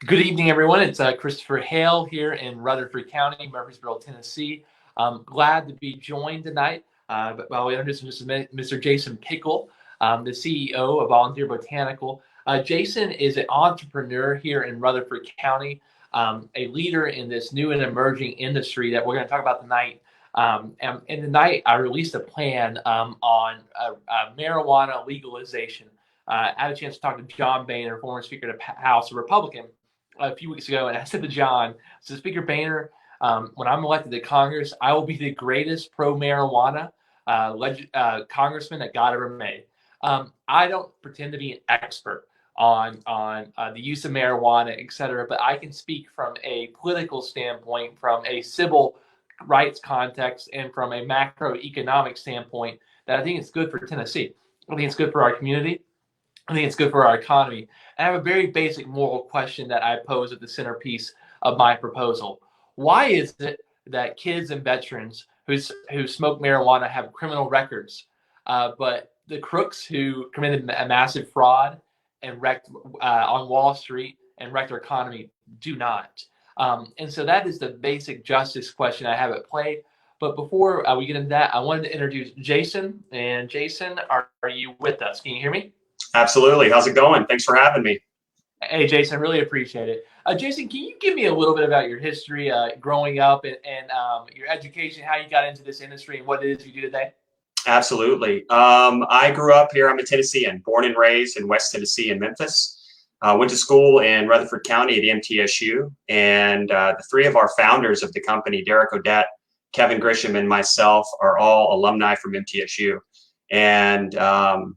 Good evening, everyone. It's Christopher Hale here in Rutherford County, Murfreesboro, Tennessee. I'm glad to be joined tonight. But I'll introduce Mr. Jason Pickle, the CEO of Volunteer Botanical. Jason is an entrepreneur here in Rutherford County, a leader in this new and emerging industry that we're going to talk about tonight. And tonight, I released a plan on marijuana legalization. I had a chance to talk to John Boehner, former Speaker of the House, a Republican, a few weeks ago, and I said to John, so Speaker Boehner, when I'm elected to Congress, I will be the greatest pro-marijuana congressman that God ever made. I don't pretend to be an expert on the use of marijuana, et cetera, but I can speak from a political standpoint, from a civil rights context, and from a macroeconomic standpoint that I think it's good for Tennessee. I think it's good for our community. I think it's good for our economy. And I have a very basic moral question that I pose at the centerpiece of my proposal. Why is it that kids and veterans who smoke marijuana have criminal records, but the crooks who committed a massive fraud and wrecked on Wall Street and wrecked our economy do not? And so that is the basic justice question I have at play. But before we get into that, I wanted to introduce Jason. And Jason, are you with us? Can you hear me? Absolutely. How's it going? Thanks for having me. Hey, Jason, I really appreciate it. Jason, can you give me a little bit about your history growing up and your education, how you got into this industry, and what it is you do today? Absolutely. I grew up here. I'm a Tennessean, born and raised in West Tennessee in Memphis. Went to school in Rutherford County at MTSU, and the three of our founders of the company, Derek Odette, Kevin Grisham, and myself, are all alumni from MTSU. And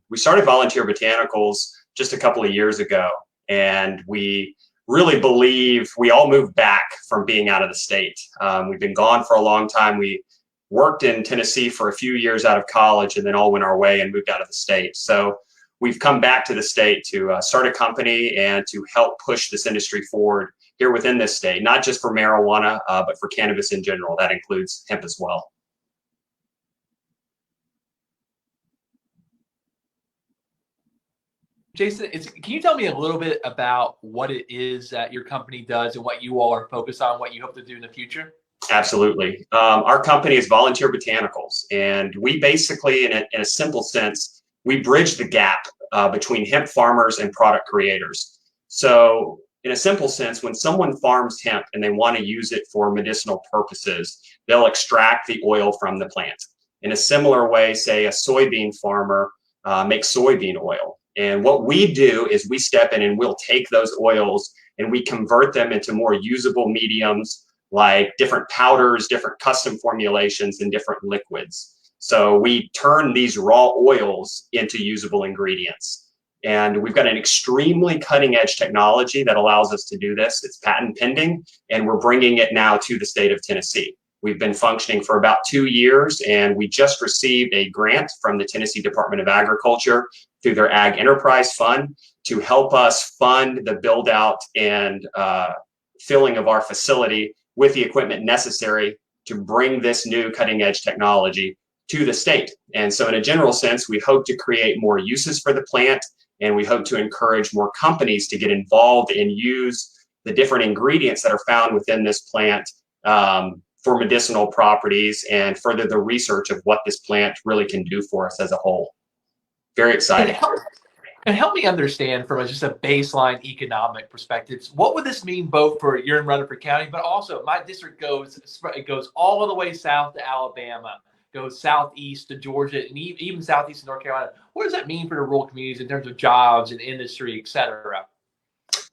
we started Volunteer Botanicals just a couple of years ago, and we really believe we all moved back from being out of the state. We've been gone for a long time. We worked in Tennessee for a few years out of college and then all went our way and moved out of the state. So we've come back to the state to start a company and to help push this industry forward here within this state, not just for marijuana, but for cannabis in general. That includes hemp as well. Jason, can you tell me a little bit about what it is that your company does and what you all are focused on, what you hope to do in the future? Absolutely. Our company is Volunteer Botanicals, and we basically, in a simple sense, we bridge the gap between hemp farmers and product creators. So in a simple sense, when someone farms hemp and they want to use it for medicinal purposes, they'll extract the oil from the plant. In a similar way, say a soybean farmer makes soybean oil. And what we do is we step in and we'll take those oils and we convert them into more usable mediums, like different powders, different custom formulations, and different liquids. So we turn these raw oils into usable ingredients. And we've got an extremely cutting edge technology that allows us to do this. It's patent pending, and we're bringing it now to the state of Tennessee. We've been functioning for about 2 years, and we just received a grant from the Tennessee Department of Agriculture through their Ag Enterprise Fund to help us fund the build out and filling of our facility with the equipment necessary to bring this new cutting edge technology to the state. And so in a general sense, we hope to create more uses for the plant, and we hope to encourage more companies to get involved and use the different ingredients that are found within this plant for medicinal properties and further the research of what this plant really can do for us as a whole. Very exciting. And help me understand from just a baseline economic perspective, what would this mean both for you're in Rutherford County, but also my district goes all the way south to Alabama, goes southeast to Georgia, and even southeast to North Carolina. What does that mean for the rural communities in terms of jobs and industry, et cetera?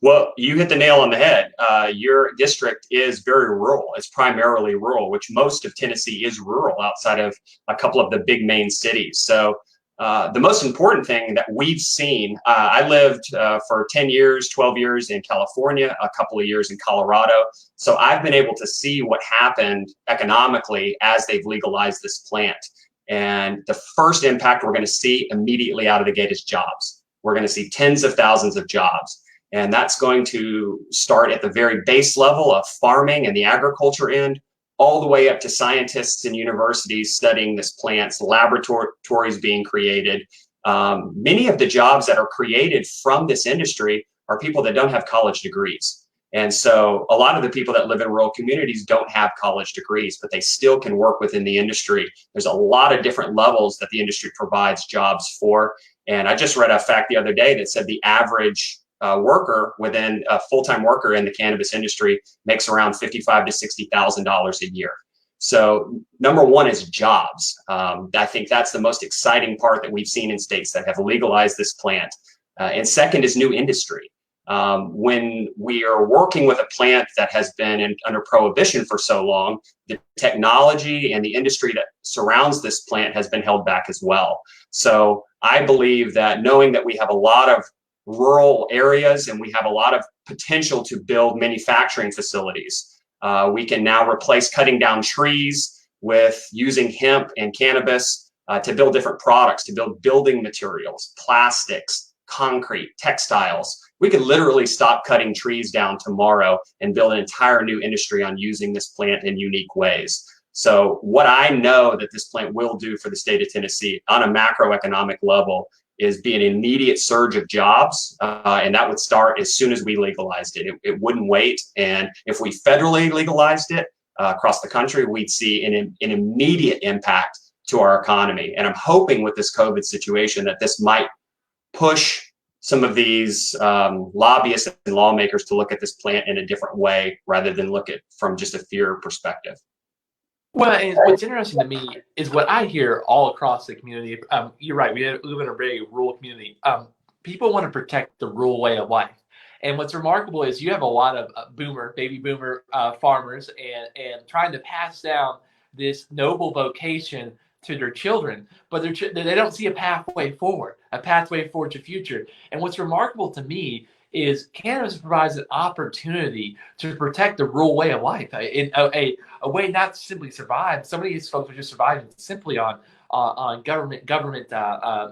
Well, you hit the nail on the head. Your district is very rural. It's primarily rural, which most of Tennessee is rural outside of a couple of the big main cities. So the most important thing that we've seen, I lived for 10 years, 12 years in California, a couple of years in Colorado. So I've been able to see what happened economically as they've legalized this plant. And the first impact we're going to see immediately out of the gate is jobs. We're going to see tens of thousands of jobs. And that's going to start at the very base level of farming and the agriculture end, all the way up to scientists and universities studying this plant's laboratories being created. Many of the jobs that are created from this industry are people that don't have college degrees. And so a lot of the people that live in rural communities don't have college degrees, but they still can work within the industry. There's a lot of different levels that the industry provides jobs for. And I just read a fact the other day that said the average worker within a full-time worker in the cannabis industry makes around $55,000 to $60,000 a year. So number one is jobs. I think that's the most exciting part that we've seen in states that have legalized this plant. And second is new industry. When we are working with a plant that has been under prohibition for so long, the technology and the industry that surrounds this plant has been held back as well. So I believe that knowing that we have a lot of rural areas and we have a lot of potential to build manufacturing facilities, we can now replace cutting down trees with using hemp and cannabis to build different products, to build building materials, plastics, concrete, textiles. We could literally stop cutting trees down tomorrow and build an entire new industry on using this plant in unique ways. So what I know that this plant will do for the state of Tennessee on a macroeconomic level is be an immediate surge of jobs, and that would start as soon as we legalized it. It wouldn't wait. And if we federally legalized it across the country, we'd see an immediate impact to our economy. And I'm hoping with this COVID situation that this might push some of these lobbyists and lawmakers to look at this plant in a different way rather than look at from just a fear perspective. Well, and what's interesting to me is what I hear all across the community. You're right. We live in a very rural community. People want to protect the rural way of life. And what's remarkable is you have a lot of baby boomer farmers and trying to pass down this noble vocation to their children, but they don't see a pathway forward to the future. And what's remarkable to me is cannabis provides an opportunity to protect the rural way of life in a way not to simply survive. Some of these folks are just surviving simply on government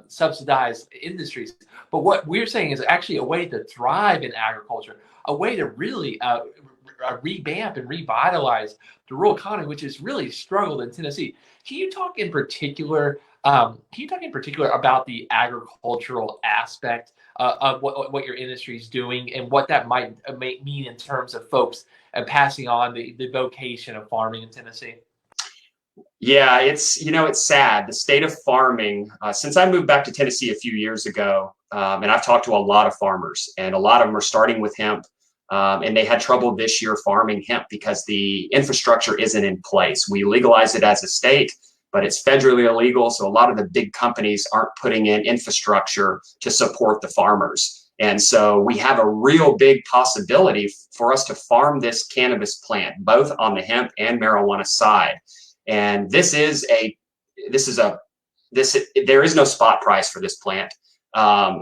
subsidized industries. But what we're saying is actually a way to thrive in agriculture, a way to really revamp and revitalize the rural economy, which has really struggled in Tennessee. Can you talk in particular about the agricultural aspect of what your industry is doing and what that might mean in terms of folks passing on the vocation of farming in Tennessee? Yeah, it's sad. The state of farming, since I moved back to Tennessee a few years ago, and I've talked to a lot of farmers, and a lot of them are starting with hemp, and they had trouble this year farming hemp because the infrastructure isn't in place. We legalized it as a state, but it's federally illegal, so a lot of the big companies aren't putting in infrastructure to support the farmers. And so we have a real big possibility for us to farm this cannabis plant, both on the hemp and marijuana side. And there is no spot price for this plant.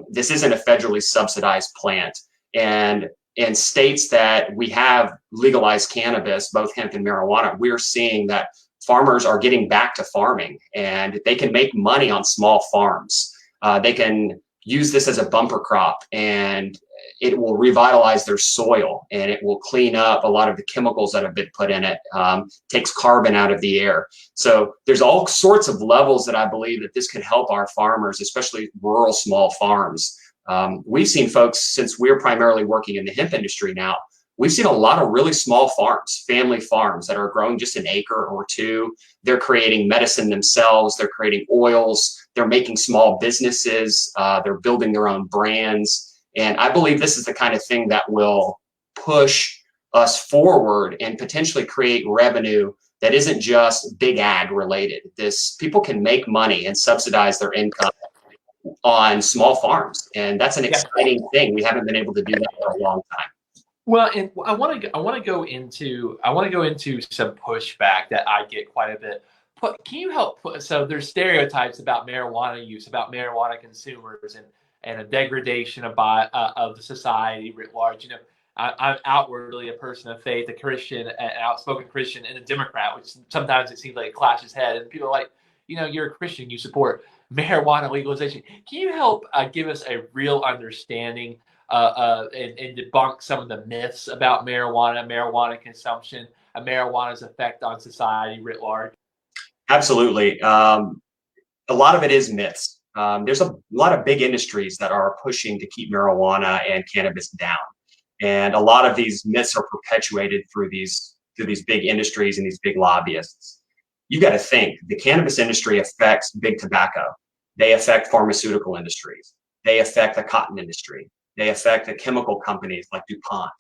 This isn't a federally subsidized plant. And in states that we have legalized cannabis, both hemp and marijuana, we're seeing that farmers are getting back to farming and they can make money on small farms. They can use this as a bumper crop and it will revitalize their soil and it will clean up a lot of the chemicals that have been put in it, takes carbon out of the air. So there's all sorts of levels that I believe that this could help our farmers, especially rural small farms. We've seen folks, since we're primarily working in the hemp industry now, we've seen a lot of really small farms, family farms that are growing just an acre or two. They're creating medicine themselves. They're creating oils. They're making small businesses. They're building their own brands. And I believe this is the kind of thing that will push us forward and potentially create revenue that isn't just big ag related. People can make money and subsidize their income on small farms. And that's an exciting thing. We haven't been able to do that for a long time. Well, and I want to go into some pushback that I get quite a bit. Can you help? So there's stereotypes about marijuana use, about marijuana consumers, and a degradation of the society writ large. You know, I'm outwardly a person of faith, a Christian, an outspoken Christian, and a Democrat, which sometimes it seems like it clashes head. And people are like, you're a Christian, you support marijuana legalization. Can you help give us a real understanding and debunk some of the myths about marijuana consumption, and marijuana's effect on society writ large? Absolutely. A lot of it is myths. There's a lot of big industries that are pushing to keep marijuana and cannabis down. And a lot of these myths are perpetuated through these big industries and these big lobbyists. You got to think the cannabis industry affects big tobacco. They affect pharmaceutical industries. They affect the cotton industry. They affect the chemical companies like DuPont,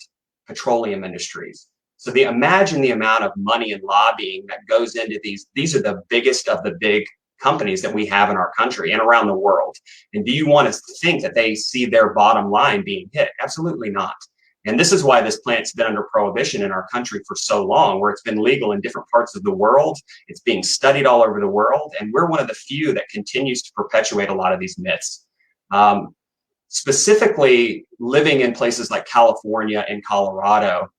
petroleum industries. So imagine the amount of money and lobbying that goes into these. These are the biggest of the big companies that we have in our country and around the world. And do you want to think that they see their bottom line being hit? Absolutely not. And this is why this plant's been under prohibition in our country for so long, where it's been legal in different parts of the world. It's being studied all over the world. And we're one of the few that continues to perpetuate a lot of these myths. Specifically, living in places like California and Colorado,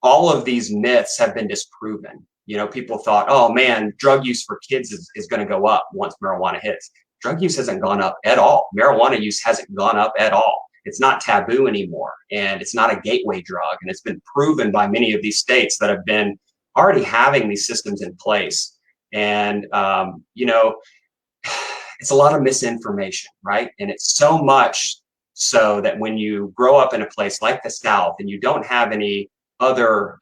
all of these myths have been disproven. You know, people thought, oh man, drug use for kids is going to go up once marijuana hits. Drug use hasn't gone up at all. Marijuana use hasn't gone up at all. It's not taboo anymore, and it's not a gateway drug. And it's been proven by many of these states that have been already having these systems in place. And, you know, it's a lot of misinformation, right? And it's so much so that when you grow up in a place like the South and you don't have any other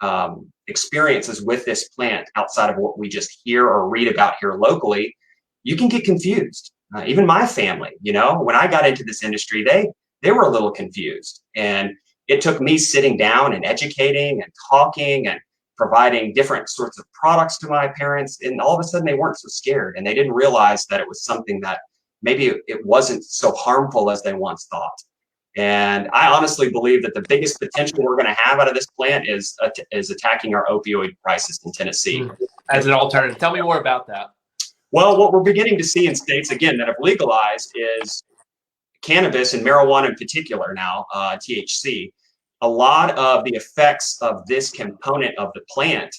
experiences with this plant outside of what we just hear or read about here locally, you can get confused. Even my family, you know, when I got into this industry, they were a little confused. And it took me sitting down and educating and talking and providing different sorts of products to my parents. And all of a sudden they weren't so scared, and they didn't realize that it was something that maybe it wasn't so harmful as they once thought. And I honestly believe that the biggest potential we're going to have out of this plant is attacking our opioid crisis in Tennessee. As an alternative. Tell me more about that. Well, what we're beginning to see in states, again, that have legalized is cannabis and marijuana in particular now, THC. A lot of the effects of this component of the plant,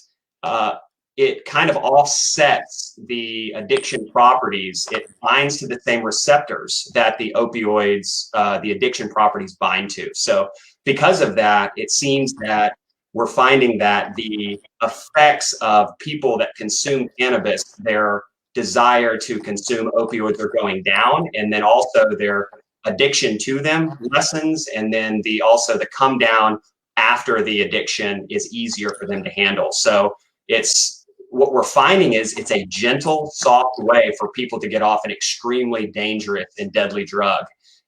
it kind of offsets the addiction properties. It binds to the same receptors that the opioids, the addiction properties bind to. So because of that, it seems that we're finding that the effects of people that consume cannabis, their desire to consume opioids are going down, and then also their addiction to them lessens, and then also the come down after the addiction is easier for them to handle. So what we're finding is it's a gentle, soft way for people to get off an extremely dangerous and deadly drug.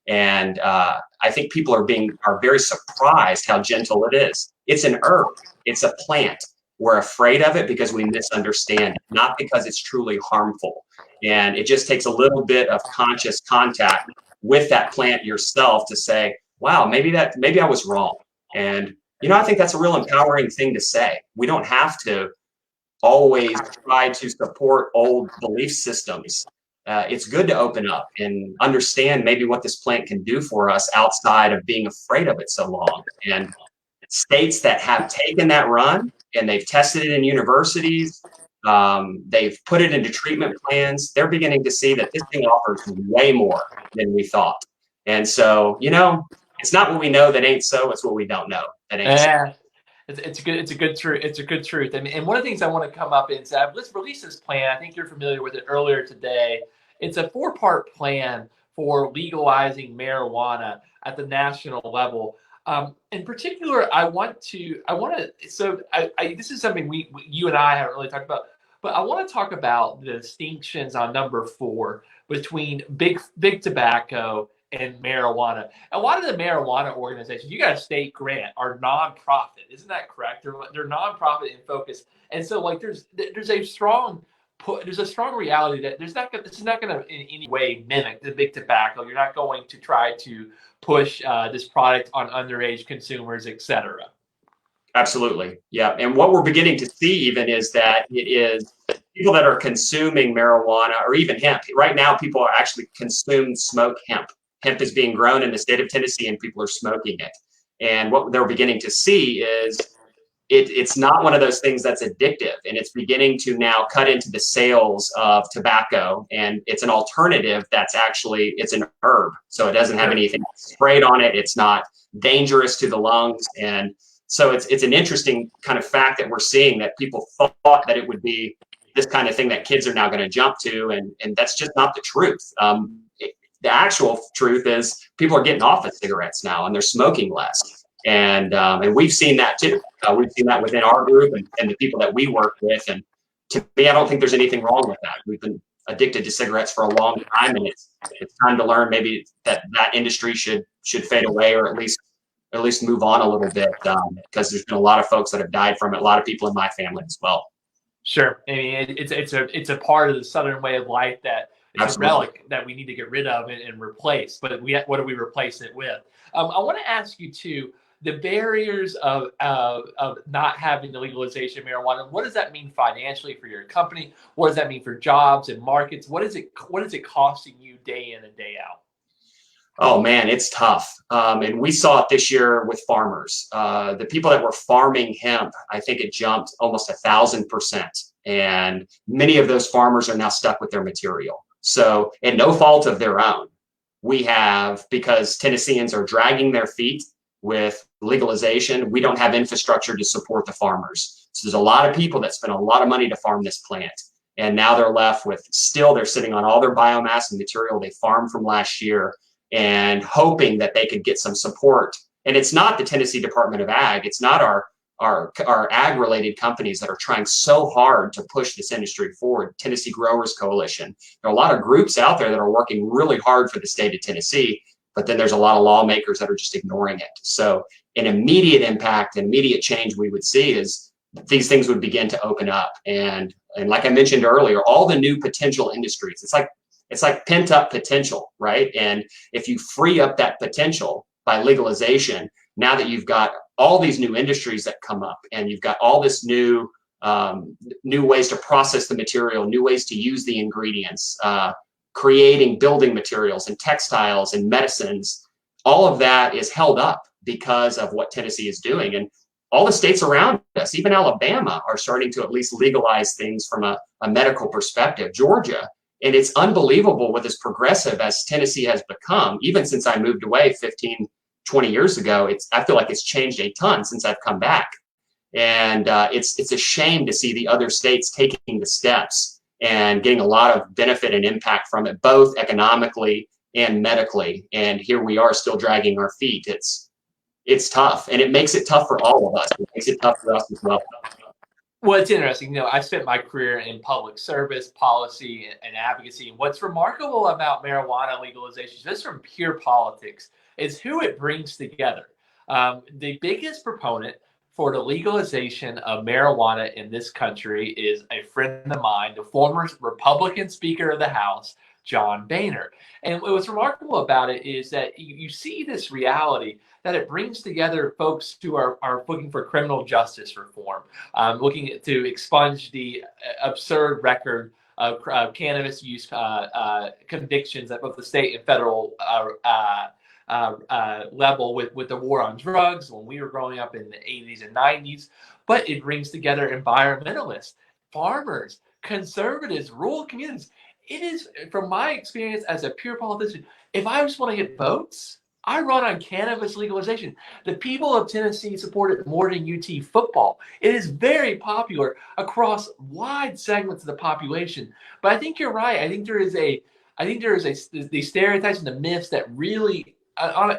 And I think people are very surprised how gentle it is. It's an herb. It's a plant. We're afraid of it because we misunderstand it, not because it's truly harmful. And it just takes a little bit of conscious contact with that plant yourself to say, wow, maybe I was wrong. And, you know, I think that's a real empowering thing to say. We don't have to always try to support old belief systems. It's good to open up and understand maybe what this plant can do for us outside of being afraid of it so long. And states that have taken that run and they've tested it in universities, they've put it into treatment plans, they're beginning to see that this thing offers way more than we thought. And so, you know, it's not what we know that ain't so, it's what we don't know that ain't so. It's a good truth. It's a good truth. And one of the things I want to come up is let's release this plan. I think you're familiar with it earlier today. It's a 4-part plan for legalizing marijuana at the national level. In particular, this is something you and I haven't really talked about, but I want to talk about the distinctions on number 4 between big tobacco and marijuana. A lot of the marijuana organizations, you got a state grant, are nonprofit. Isn't that correct? They're nonprofit in focus. And so like there's a strong reality that this is not going to in any way mimic the big tobacco. You're not going to try to push this product on underage consumers, et cetera. Absolutely. Yeah. And what we're beginning to see even is that it is people that are consuming marijuana or even hemp. Right now, people are actually smoke hemp. Hemp is being grown in the state of Tennessee and people are smoking it. And what they're beginning to see is it's not one of those things that's addictive, and it's beginning to now cut into the sales of tobacco. And it's an alternative it's an herb. So it doesn't have anything sprayed on it. It's not dangerous to the lungs. And so it's an interesting kind of fact that we're seeing that people thought that it would be this kind of thing that kids are now going to jump to. And that's just not the truth. The actual truth is people are getting off of cigarettes now and they're smoking less. And we've seen that too. We've seen that within our group and the people that we work with. And to me, I don't think there's anything wrong with that. We've been addicted to cigarettes for a long time, and it's time to learn maybe that industry should fade away, or at least move on a little bit, because there's been a lot of folks that have died from it. A lot of people in my family as well. Sure. I mean, it's a part of the Southern way of life that it's Absolutely. a relic that we need to get rid of and replace. But what do we replace it with? I want to ask you too, the barriers of not having the legalization of marijuana. What does that mean financially for your company? What does that mean for jobs and markets? What is it costing you day in and day out? Oh man, it's tough. And we saw it this year with farmers. The people that were farming hemp, I think it jumped almost 1,000%. And many of those farmers are now stuck with their material. So, and no fault of their own. We have, because Tennesseans are dragging their feet with legalization, we don't have infrastructure to support the farmers. So there's a lot of people that spend a lot of money to farm this plant. And now they're left with, they're sitting on all their biomass and material they farmed from last year, and hoping that they could get some support. And it's not the Tennessee Department of Ag. It's not our ag-related companies that are trying so hard to push this industry forward. Tennessee Growers Coalition. There are a lot of groups out there that are working really hard for the state of Tennessee, but then there's a lot of lawmakers that are just ignoring it. So an immediate impact, an immediate change we would see is these things would begin to open up. And like I mentioned earlier, all the new potential industries, it's like pent up potential, right? And if you free up that potential by legalization, now that you've got all these new industries that come up, and you've got all this new ways to process the material, new ways to use the ingredients, creating building materials and textiles and medicines, all of that is held up because of what Tennessee is doing. And all the states around us, even Alabama, are starting to at least legalize things from a medical perspective. Georgia. And it's unbelievable what as progressive as Tennessee has become, even since I moved away 15, 20 years ago. I feel like it's changed a ton since I've come back. And it's a shame to see the other states taking the steps and getting a lot of benefit and impact from it, both economically and medically. And here we are still dragging our feet. It's tough, and it makes it tough for all of us. It makes it tough for us as well. Well, it's interesting. I spent my career in public service, policy, and advocacy. And what's remarkable about marijuana legalization, just from pure politics, is who it brings together. The biggest proponent for the legalization of marijuana in this country is a friend of mine, the former Republican Speaker of the House, John Boehner. And what's remarkable about it is that you see this reality that it brings together folks who are looking for criminal justice reform, looking to expunge the absurd record of cannabis use convictions at both the state and federal level with the war on drugs when we were growing up in the 80s and 90s. But it brings together environmentalists, farmers, conservatives, rural communities. It is, from my experience as a pure politician, if I just want to get votes, I run on cannabis legalization. The people of Tennessee support it more than UT football. It is very popular across wide segments of the population. But I think you're right. I think there is the stereotypes and the myths that really, I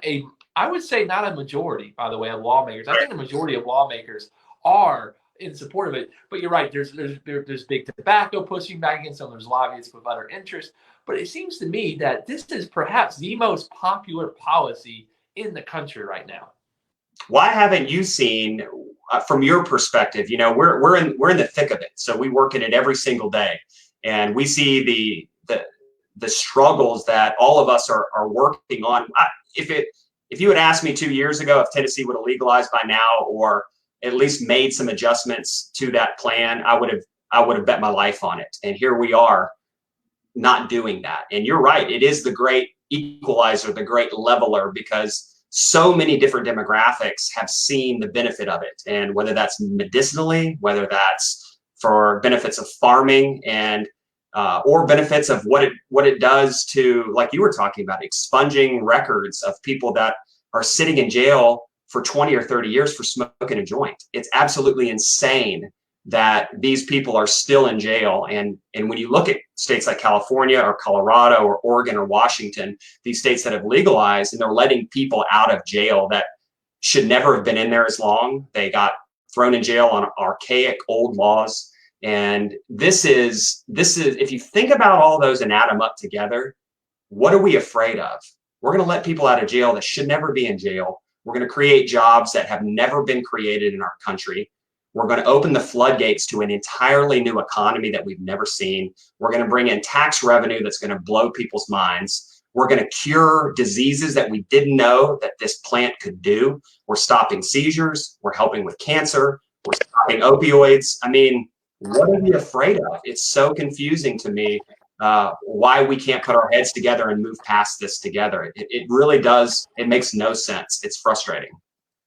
would say not a majority, by the way, of lawmakers. I think the majority of lawmakers are in support of it. But you're right. There's big tobacco pushing back against them. There's lobbyists with other interests. But it seems to me that this is perhaps the most popular policy in the country right now. Why haven't you seen, from your perspective? We're in the thick of it, so we work in it every single day, and we see the struggles that all of us are working on. If you had asked me 2 years ago if Tennessee would have legalized by now, or at least made some adjustments to that plan, I would have bet my life on it. And here we are, not doing that. And you're right, it is the great equalizer, the great leveler, because so many different demographics have seen the benefit of it. And whether that's medicinally, whether that's for benefits of farming, and or benefits of what it does to, like you were talking about, expunging records of people that are sitting in jail for 20 or 30 years for smoking a joint. It's absolutely insane that these people are still in jail. And when you look at states like California or Colorado or Oregon or Washington, these states that have legalized, and they're letting people out of jail that should never have been in there as long. They got thrown in jail on archaic old laws. And this is, if you think about all those and add them up together, what are we afraid of? We're going to let people out of jail that should never be in jail. We're going to create jobs that have never been created in our country. We're going to open the floodgates to an entirely new economy that we've never seen. We're going to bring in tax revenue that's going to blow people's minds. We're going to cure diseases that we didn't know that this plant could do. We're stopping seizures. We're helping with cancer. We're stopping opioids. I mean, what are we afraid of? It's so confusing to me why we can't put our heads together and move past this together. It really does. It makes no sense. It's frustrating.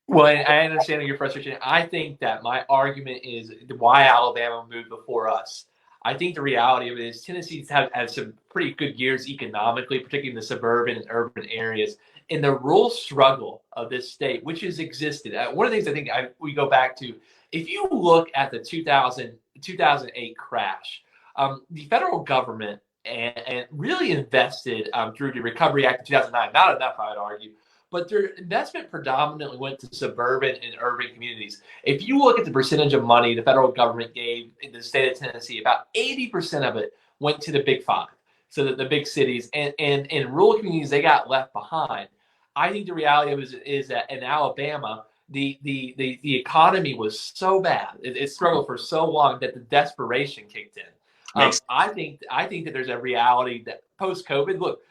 Well, I understand your frustration. I think that my argument is why Alabama moved before us. I think the reality of it is Tennessee's had some pretty good years economically, particularly in the suburban and urban areas. In the rural struggle of this state, which has existed, one of the things I think we go back to, if you look at the 2008 crash, the federal government and really invested through the Recovery Act of 2009, not enough, I would argue, but their investment predominantly went to suburban and urban communities. If you look at the percentage of money the federal government gave in the state of Tennessee, about 80% of it went to the big five, so that the big cities, and in rural communities, they got left behind. I think the reality of it is that in Alabama, the economy was so bad, it struggled for so long that the desperation kicked in. I think that there's a reality that post-COVID, look,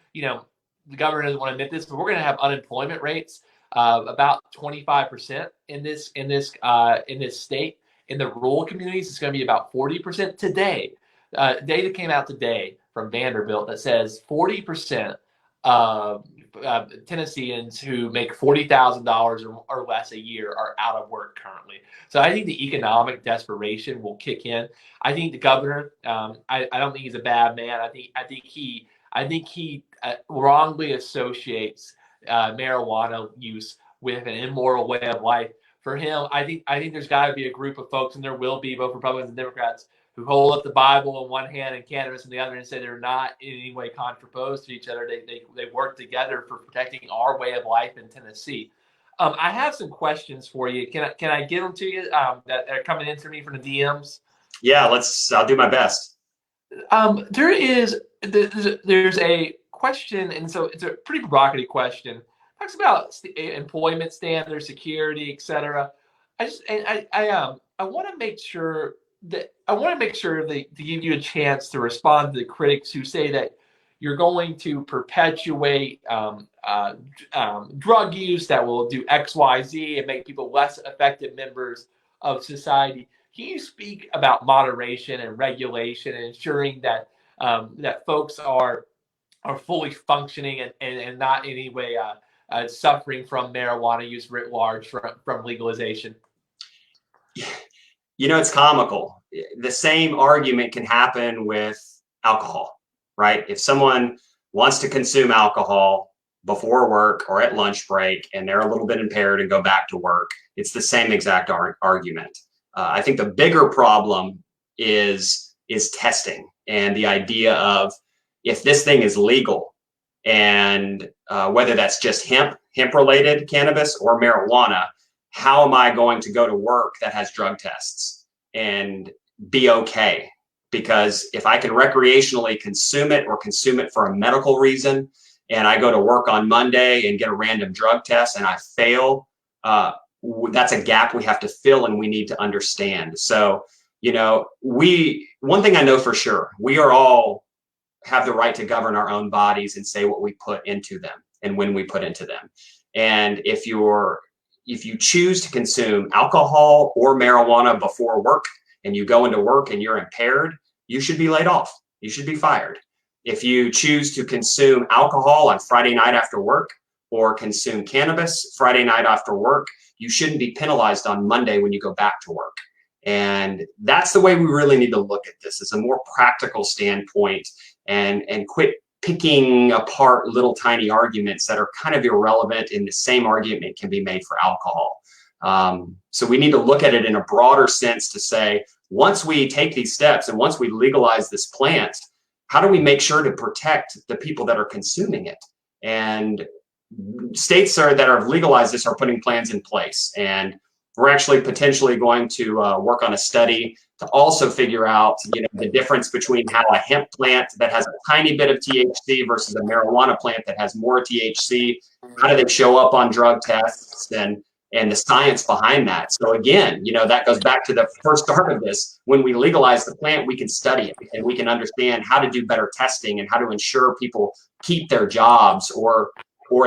the governor doesn't want to admit this, but we're going to have unemployment rates about 25% in this state. In the rural communities, it's going to be about 40% today. Data came out today from Vanderbilt that says 40% of Tennesseans who make $40,000 or less a year are out of work currently. So I think the economic desperation will kick in. I think the governor, I don't think he's a bad man. I think he wrongly associates marijuana use with an immoral way of life. For him, I think there's got to be a group of folks, and there will be, both Republicans and Democrats, who hold up the Bible in one hand and cannabis in the other, and say they're not in any way contraposed to each other. They work together for protecting our way of life in Tennessee. I have some questions for you. Can I give them to you that are coming in to me from the DMs? Yeah, I'll do my best. There's a question, and so it's a pretty provocative question. It talks about employment standards, security, etc. I want to make sure that to give you a chance to respond to the critics who say that you're going to perpetuate drug use that will do X, Y, Z and make people less effective members of society. Can you speak about moderation and regulation and ensuring that that folks are fully functioning and not in any way suffering from marijuana use writ large from legalization? It's comical. The same argument can happen with alcohol, right? If someone wants to consume alcohol before work or at lunch break and they're a little bit impaired and go back to work, it's the same exact argument. I think the bigger problem is testing and the idea of, if this thing is legal, and whether that's just hemp related cannabis or marijuana, how am I going to go to work that has drug tests and be okay? Because if I can recreationally consume it or consume it for a medical reason, and I go to work on Monday and get a random drug test and I fail, that's a gap we have to fill and we need to understand. So, one thing I know for sure, we are all have the right to govern our own bodies and say what we put into them and when we put into them. And if you choose to consume alcohol or marijuana before work and you go into work and you're impaired, you should be laid off. You should be fired. If you choose to consume alcohol on Friday night after work or consume cannabis Friday night after work, you shouldn't be penalized on Monday when you go back to work. And that's the way we really need to look at this, as a more practical standpoint, and quit picking apart little tiny arguments that are kind of irrelevant, and the same argument can be made for alcohol. So we need to look at it in a broader sense to say, once we take these steps and once we legalize this plant, how do we make sure to protect the people that are consuming it? And states that have legalized this are putting plans in place, and we're actually potentially going to work on a study to also figure out, the difference between how a hemp plant that has a tiny bit of THC versus a marijuana plant that has more THC. How do they show up on drug tests, and the science behind that? So again, that goes back to the first start of this. When we legalize the plant, we can study it and we can understand how to do better testing and how to ensure people keep their jobs, or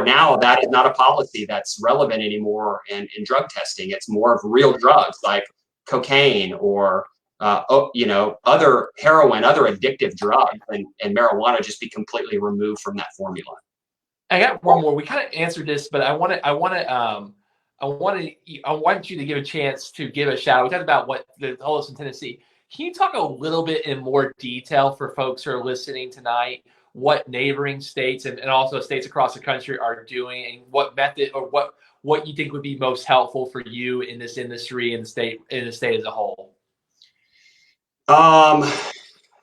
now that is not a policy that's relevant anymore in drug testing. It's more of real drugs like cocaine or other heroin, other addictive drugs, and marijuana just be completely removed from that formula. I got one more. We kind of answered this, but I want you to give a chance to give a shout out. We talked about what the whole in Tennessee. Can you talk a little bit in more detail for folks who are listening tonight, what neighboring states and also states across the country are doing, and what method or what you think would be most helpful for you in this industry and the state as a whole?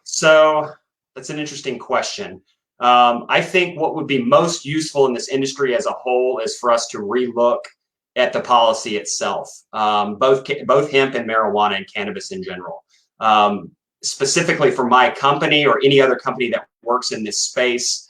So that's an interesting question. I think what would be most useful in this industry as a whole is for us to relook at the policy itself, both hemp and marijuana and cannabis in general. Specifically for my company or any other company that works in this space,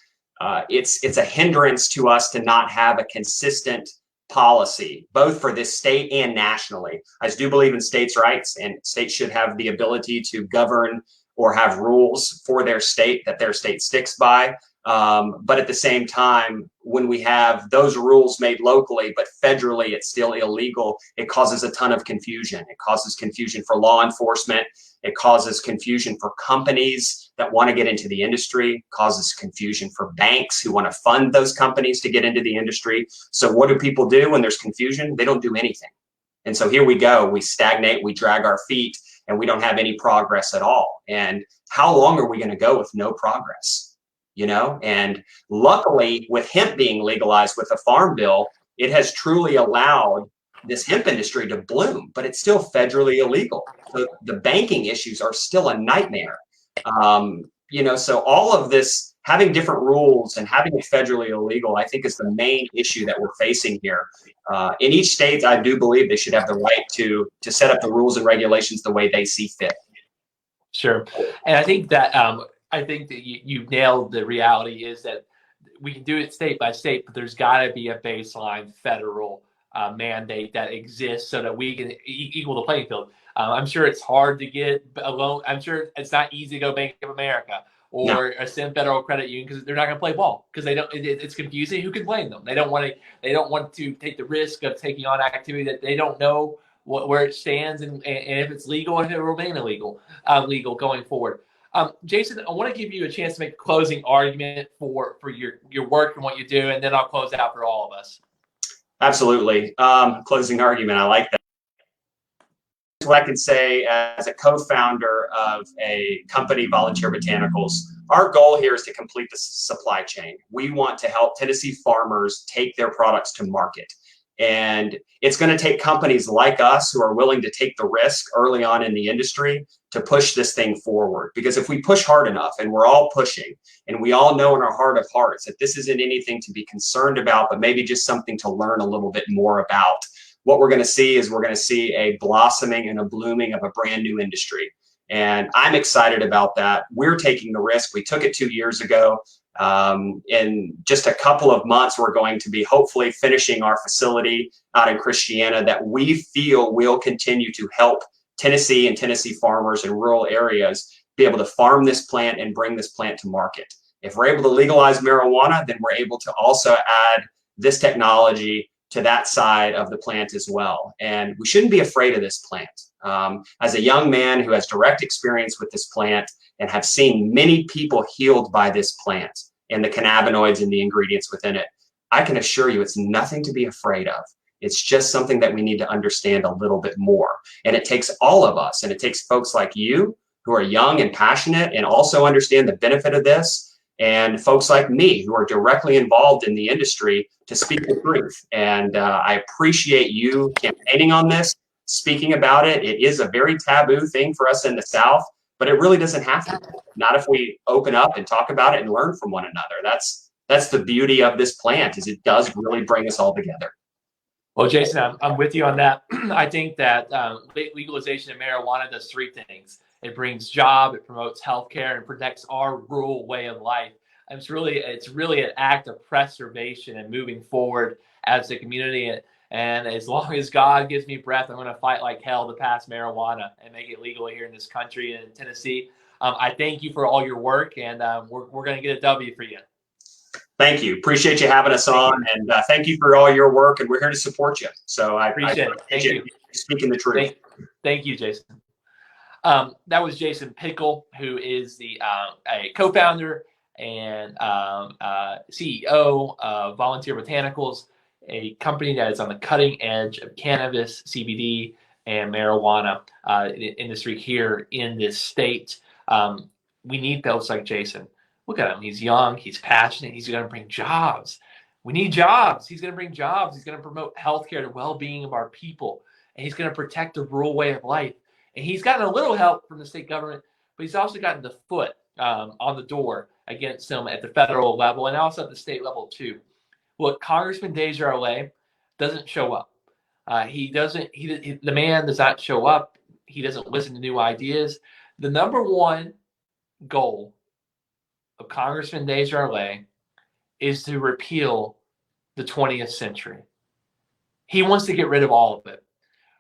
it's a hindrance to us to not have a consistent policy, both for this state and nationally. I do believe in states' rights, and states should have the ability to govern or have rules for their state that their state sticks by. But at the same time, when we have those rules made locally, but federally it's still illegal, it causes a ton of confusion. It causes confusion for law enforcement. It causes confusion for companies that want to get into the industry, causes confusion for banks who want to fund those companies to get into the industry. So what do people do when there's confusion? They don't do anything. And so here we go, we stagnate, we drag our feet, and we don't have any progress at all. And how long are we going to go with no progress? And luckily with hemp being legalized with the Farm Bill, it has truly allowed this hemp industry to bloom, but it's still federally illegal. So the banking issues are still a nightmare. So all of this, having different rules and having it federally illegal, I think is the main issue that we're facing here. In each state, I do believe they should have the right to set up the rules and regulations the way they see fit. Sure. And I think that you nailed the reality is that we can do it state by state, but there's got to be a baseline federal mandate that exists so that we can equal the playing field. I'm sure it's hard to get a loan. I'm sure it's not easy to go Bank of America or a federal credit union because they're not going to play ball because they don't. It's confusing. Who can blame them? They don't want to. They don't want to take the risk of taking on activity that they don't know where it stands and if it's legal and if it will remain illegal, legal going forward. Jason, I want to give you a chance to make a closing argument for your work and what you do, and then I'll close out for all of us. Absolutely. Closing argument. I like that. What I can say as a co-founder of a company, Volunteer Botanicals, our goal here is to complete the supply chain. We want to help Tennessee farmers take their products to market. And it's going to take companies like us who are willing to take the risk early on in the industry to push this thing forward. Because if we push hard enough, and we're all pushing, and we all know in our heart of hearts that this isn't anything to be concerned about, but maybe just something to learn a little bit more about, what we're going to see is we're going to see a blossoming and a blooming of a brand new industry. And I'm excited about that. We're taking the risk. We took it 2 years ago. In just a couple of months, we're going to be hopefully finishing our facility out in Christiana that we feel will continue to help Tennessee and Tennessee farmers in rural areas be able to farm this plant and bring this plant to market. If we're able to legalize marijuana, then we're able to also add this technology to that side of the plant as well. And we shouldn't be afraid of this plant. As a young man who has direct experience with this plant and have seen many people healed by this plant and the cannabinoids and the ingredients within it, I can assure you it's nothing to be afraid of. It's just something that we need to understand a little bit more. And it takes all of us, and it takes folks like you who are young and passionate and also understand the benefit of this, and folks like me who are directly involved in the industry to speak the truth. And I appreciate you campaigning on this, speaking about it. It is a very taboo thing for us in the South, but it really doesn't have to be. Not if we open up and talk about it and learn from one another. That's that's the beauty of this plant, is it does really bring us all together. Well, Jason, I'm with you on that. I think that legalization of marijuana does three things. It brings job, it promotes healthcare, and protects our rural way of life. And it's really an act of preservation and moving forward as a community. And as long as God gives me breath, I'm going to fight like hell to pass marijuana and make it legal here in this country and in Tennessee. I thank you for all your work, and we're going to get a W for you. Thank you. Appreciate you having us on, and thank you for all your work. And we're here to support you. So I appreciate it. Thank you. Speaking the truth. Thank you, Jason. That was Jason Pickle, who is the a co-founder and CEO of Volunteer Botanicals, a company that is on the cutting edge of cannabis, CBD, and marijuana industry here in this state. We need folks like Jason. Look at him. He's young. He's passionate. He's going to bring jobs. We need jobs. He's going to bring jobs. He's going to promote healthcare, the well-being of our people, and he's going to protect the rural way of life. And he's gotten a little help from the state government, but he's also gotten the foot on the door against him at the federal level and also at the state level too. Look, Congressman Desjardins doesn't show up. The man does not show up. He doesn't listen to new ideas. The number one goal of Congressman Desjardins is to repeal the 20th century. He wants to get rid of all of it.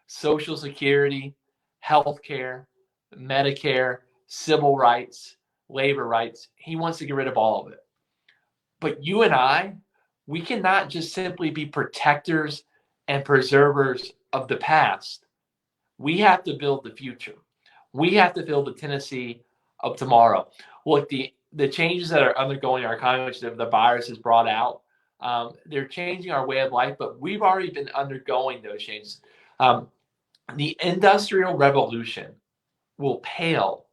Social Security, healthcare, Medicare, civil rights, labor rights. He wants to get rid of all of it. But you and I, we cannot just simply be protectors and preservers of the past. We have to build the future. We have to build the Tennessee of tomorrow. Look, the changes that are undergoing our economy, which the virus has brought out, they're changing our way of life, but we've already been undergoing those changes. The Industrial Revolution will pale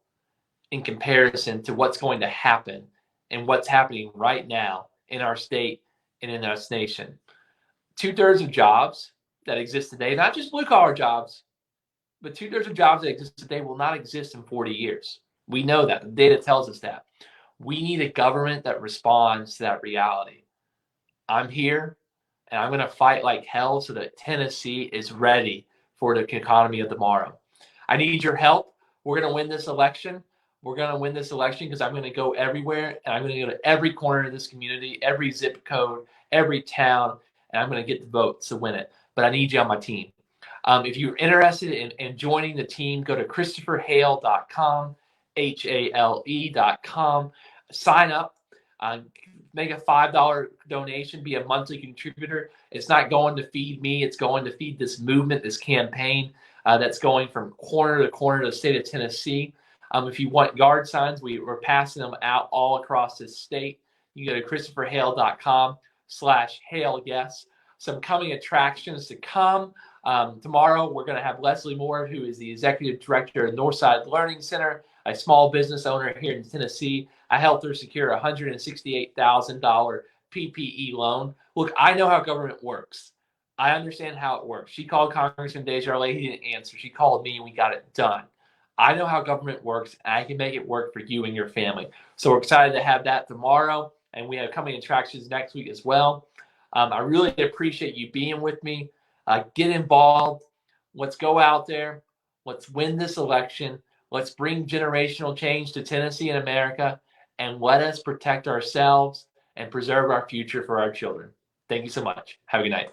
in comparison to what's going to happen and what's happening right now in our state and in this nation. 2/3 of jobs that exist today, not just blue-collar jobs, but 2/3 of jobs that exist today will not exist in 40 years. We know that. The data tells us that. We need a government that responds to that reality. I'm here, and I'm going to fight like hell so that Tennessee is ready for the economy of tomorrow. I need your help. We're going to win this election. We're going to win this election because I'm going to go everywhere, and I'm going to go to every corner of this community, every zip code, every town, and I'm going to get the votes to win it. But I need you on my team. If you're interested in joining the team, go to ChristopherHale.com, HALE.com. Sign up. Make a $5 donation, be a monthly contributor. It's not going to feed me. It's going to feed this movement, this campaign that's going from corner to corner of the state of Tennessee. If you want yard signs, we're passing them out all across this state. You can go to ChristopherHale.com/Hale. Yes. Some coming attractions to come. Tomorrow, we're going to have Leslie Moore, who is the executive director of Northside Learning Center, a small business owner here in Tennessee. I helped her secure a $168,000 PPE loan. Look, I know how government works. I understand how it works. She called Congressman Desjardins. He didn't answer. She called me, and we got it done. I know how government works, and I can make it work for you and your family. So we're excited to have that tomorrow, and we have coming attractions next week as well. I really appreciate you being with me. Get involved. Let's go out there. Let's win this election. Let's bring generational change to Tennessee and America, and let us protect ourselves and preserve our future for our children. Thank you so much. Have a good night.